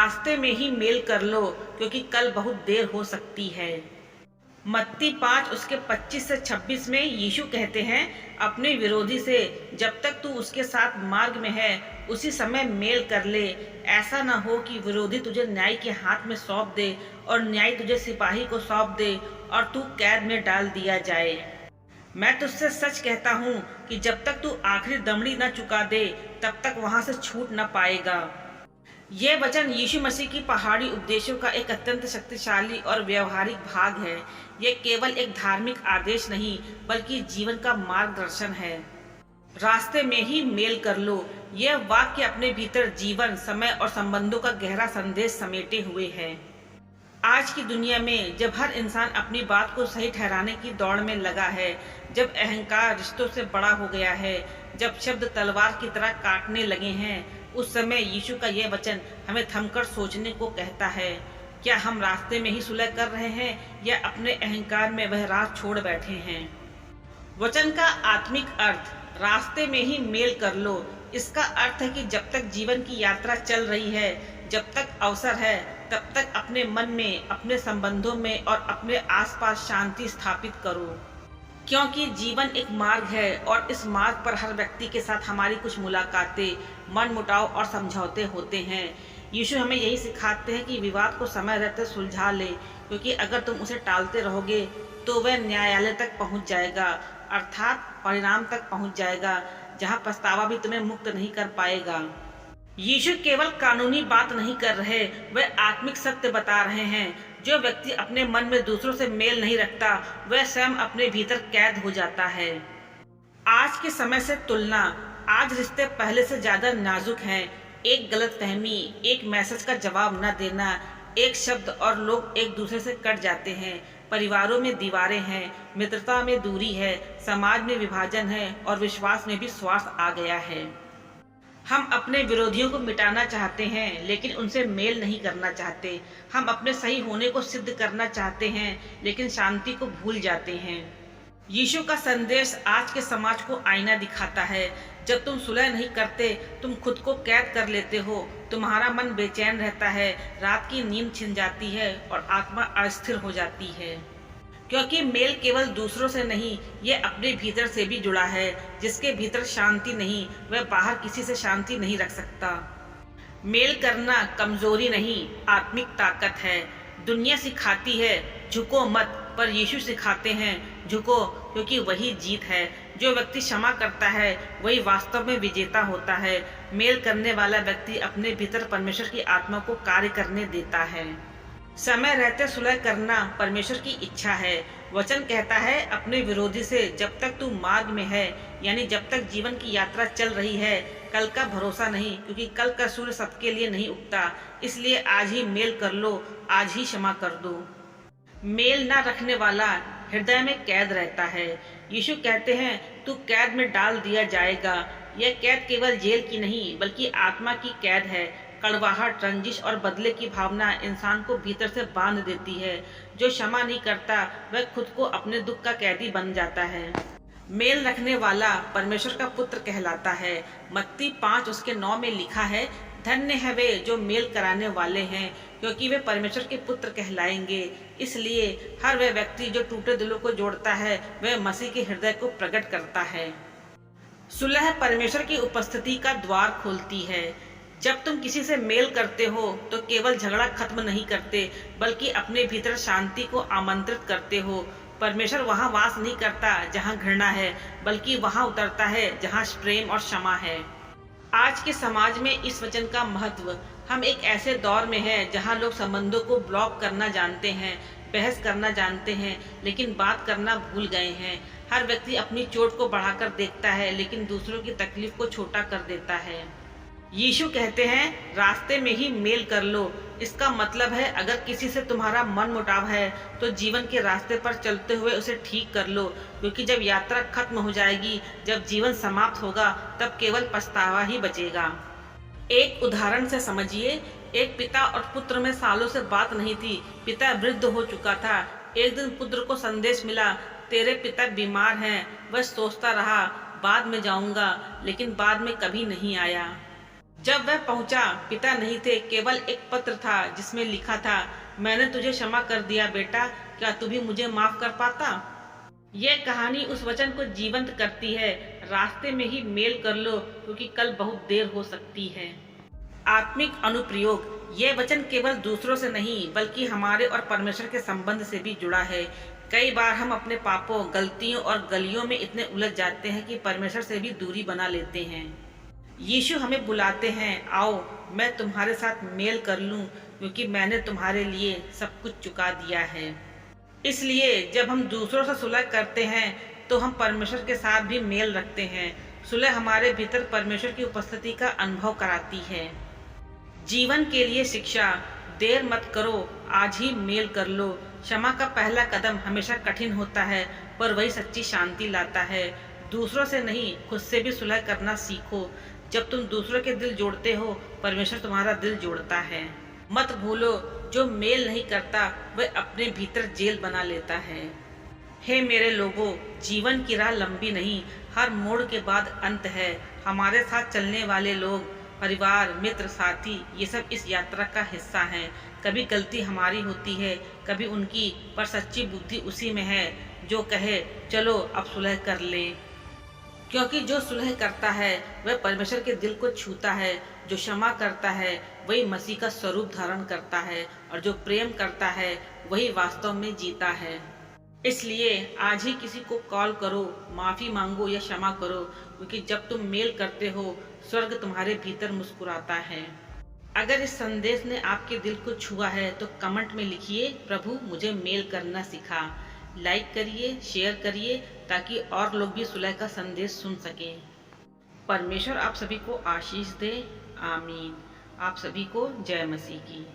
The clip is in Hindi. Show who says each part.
Speaker 1: रास्ते में ही मेल कर लो, क्योंकि कल बहुत देर हो सकती है। मत्ती 5 उसके 25 से 26 में यीशु कहते हैं, अपने विरोधी से जब तक तू उसके साथ मार्ग में है उसी समय मेल कर ले। ऐसा न हो कि विरोधी तुझे न्याय के हाथ में सौंप दे और न्याय तुझे सिपाही को सौंप दे और तू कैद में डाल दिया जाए। मैं तुझसे सच कहता हूँ कि जब तक तू आखिरी दमड़ी न चुका दे तब तक वहां से छूट न पाएगा। ये वचन यीशु मसीह की पहाड़ी उपदेशों का एक अत्यंत शक्तिशाली और व्यवहारिक भाग है। ये केवल एक धार्मिक आदेश नहीं बल्कि जीवन का मार्गदर्शन है। रास्ते में ही मेल कर लो, यह वाक्य अपने भीतर जीवन, समय और संबंधों का गहरा संदेश समेटे हुए है। आज की दुनिया में जब हर इंसान अपनी बात को सही ठहराने की दौड़ में लगा है, जब अहंकार रिश्तों से बड़ा हो गया है, जब शब्द तलवार की तरह काटने लगे हैं, उस समय यीशु का यह वचन हमें थमकर सोचने को कहता है, क्या हम रास्ते में ही सुलह कर रहे हैं या अपने अहंकार में वह राह छोड़ बैठे हैं। वचन का आत्मिक अर्थ, रास्ते में ही मेल कर लो, इसका अर्थ है कि जब तक जीवन की यात्रा चल रही है, जब तक अवसर है, तब तक अपने मन में, अपने संबंधों में और अपने आसपास शांति स्थापित करो। क्योंकि जीवन एक मार्ग है और इस मार्ग पर हर व्यक्ति के साथ हमारी कुछ मुलाकातें, मनमुटाव और समझौते होते हैं। यीशु हमें यही सिखाते हैं कि विवाद को समय रहते सुलझा ले, क्योंकि अगर तुम उसे टालते रहोगे तो वह न्यायालय तक पहुंच जाएगा, अर्थात परिणाम तक पहुंच जाएगा, जहां पछतावा भी तुम्हें मुक्त नहीं कर पाएगा। यीशु केवल कानूनी बात नहीं कर रहे, वह आत्मिक सत्य बता रहे हैं। जो व्यक्ति अपने मन में दूसरों से मेल नहीं रखता, वह स्वयं अपने भीतर कैद हो जाता है। आज के समय से तुलना, आज रिश्ते पहले से ज्यादा नाजुक हैं। एक गलतफहमी, एक मैसेज का जवाब न देना, एक शब्द और लोग एक दूसरे से कट जाते हैं। परिवारों में दीवारें हैं, मित्रता में दूरी है, समाज में विभाजन है और विश्वास में भी स्वार्थ आ गया है। हम अपने विरोधियों को मिटाना चाहते हैं लेकिन उनसे मेल नहीं करना चाहते। हम अपने सही होने को सिद्ध करना चाहते हैं लेकिन शांति को भूल जाते हैं। यीशु का संदेश आज के समाज को आईना दिखाता है। जब तुम सुलह नहीं करते, तुम खुद को कैद कर लेते हो, तुम्हारा मन बेचैन रहता है, रात की नींद छिन जाती है और आत्मा अस्थिर हो जाती है। क्योंकि मेल केवल दूसरों से नहीं, ये अपने भीतर से भी जुड़ा है। जिसके भीतर शांति नहीं, वह बाहर किसी से शांति नहीं रख सकता। मेल करना कमजोरी नहीं, आत्मिक ताकत है। दुनिया सिखाती है झुको मत, पर यीशु सिखाते हैं झुको, क्योंकि वही जीत है। जो व्यक्ति क्षमा करता है वही वास्तव में विजेता होता है। मेल करने वाला व्यक्ति अपने भीतर परमेश्वर की आत्मा को कार्य करने देता है। समय रहते सुलह करना परमेश्वर की इच्छा है। वचन कहता है, अपने विरोधी से जब तक तू मार्ग में है, यानी जब तक जीवन की यात्रा चल रही है, कल का भरोसा नहीं, क्योंकि कल का सूर्य सबके लिए नहीं उगता। इसलिए आज ही मेल कर लो, आज ही क्षमा कर दो। मेल ना रखने वाला हृदय में कैद रहता है। यीशु कहते हैं, तू कैद में डाल दिया जाएगा। यह कैद केवल जेल की नहीं बल्कि आत्मा की कैद है। कड़वाहट, रंजिश और बदले की भावना इंसान को भीतर से बांध देती है। जो क्षमा नहीं करता वह खुद को अपने दुख का कैदी बन जाता है। मेल रखने वाला परमेश्वर का पुत्र कहलाता है। मत्ती 5 उसके 9 में लिखा है, धन्य है वे जो मेल कराने वाले हैं, क्योंकि वे परमेश्वर के पुत्र कहलाएंगे। इसलिए हर वह व्यक्ति जो टूटे दिलों को जोड़ता है, वह मसीह के हृदय को प्रकट करता है। सुलह परमेश्वर की उपस्थिति का द्वार खोलती है। जब तुम किसी से मेल करते हो तो केवल झगड़ा खत्म नहीं करते, बल्कि अपने भीतर शांति को आमंत्रित करते हो। परमेश्वर वहां वास नहीं करता जहां घृणा है, बल्कि वहां उतरता है जहां प्रेम और क्षमा है। आज के समाज में इस वचन का महत्व, हम एक ऐसे दौर में हैं जहां लोग संबंधों को ब्लॉक करना जानते हैं, बहस करना जानते हैं, लेकिन बात करना भूल गए हैं। हर व्यक्ति अपनी चोट को बढ़ाकर देखता है, लेकिन दूसरों की तकलीफ को छोटा कर देता है। यीशु कहते हैं, रास्ते में ही मेल कर लो। इसका मतलब है, अगर किसी से तुम्हारा मन मुटाव है तो जीवन के रास्ते पर चलते हुए उसे ठीक कर लो, क्योंकि जब यात्रा खत्म हो जाएगी, जब जीवन समाप्त होगा, तब केवल पछतावा ही बचेगा। एक उदाहरण से समझिए, एक पिता और पुत्र में सालों से बात नहीं थी। पिता वृद्ध हो चुका था। एक दिन पुत्र को संदेश मिला, तेरे पिता बीमार हैं। वह सोचता रहा, बाद में जाऊंगा, लेकिन बाद में कभी नहीं आया। जब वह पहुंचा, पिता नहीं थे, केवल एक पत्र था जिसमें लिखा था, मैंने तुझे क्षमा कर दिया बेटा, क्या तू भी मुझे माफ कर पाता। यह कहानी उस वचन को जीवंत करती है, रास्ते में ही मेल कर लो क्योंकि कल बहुत देर हो सकती है। आत्मिक अनुप्रयोग। यह वचन केवल दूसरों से नहीं बल्कि हमारे और परमेश्वर के संबंध से भी जुड़ा है। कई बार हम अपने पापों, गलतियों और गलियों में इतने उलझ जाते हैं कि परमेश्वर से भी दूरी बना लेते हैं। यीशु हमें बुलाते हैं, आओ मैं तुम्हारे साथ मेल कर लूं क्योंकि मैंने तुम्हारे लिए सब कुछ चुका दिया है। इसलिए जब हम दूसरों से सुलह करते हैं तो हम परमेश्वर के साथ भी मेल रखते हैं। सुलह हमारे भीतर परमेश्वर की उपस्थिति का अनुभव कराती है। जीवन के लिए शिक्षा। देर मत करो, आज ही मेल कर लो। क्षमा का पहला कदम हमेशा कठिन होता है, पर वही सच्ची शांति लाता है। दूसरों से नहीं, खुद से भी सुलह करना सीखो। जब तुम दूसरों के दिल जोड़ते हो, परमेश्वर तुम्हारा दिल जोड़ता है। मत भूलो, जो मेल नहीं करता वह अपने भीतर जेल बना लेता है। हे मेरे लोगों, जीवन की राह लंबी नहीं, हर मोड़ के बाद अंत है। हमारे साथ चलने वाले लोग, परिवार, मित्र, साथी, ये सब इस यात्रा का हिस्सा हैं। कभी गलती हमारी होती है, कभी उनकी, पर सच्ची बुद्धि उसी में है जो कहे चलो अब सुलह कर ले। क्योंकि जो सुलह करता है वह परमेश्वर के दिल को छूता है। जो क्षमा करता है वही मसीह का स्वरूप धारण करता है, और जो प्रेम करता है वही वास्तव में जीता है। इसलिए आज ही किसी को कॉल करो, माफी मांगो या क्षमा करो, क्योंकि जब तुम मेल करते हो स्वर्ग तुम्हारे भीतर मुस्कुराता है। अगर इस संदेश ने आपके दिल को छुआ है तो कमेंट में लिखिए, प्रभु मुझे मेल करना सिखा। लाइक करिए, शेयर करिए ताकि और लोग भी सुलह का संदेश सुन सकें। परमेश्वर आप सभी को आशीष दे। आमीन। आप सभी को जय मसीह की।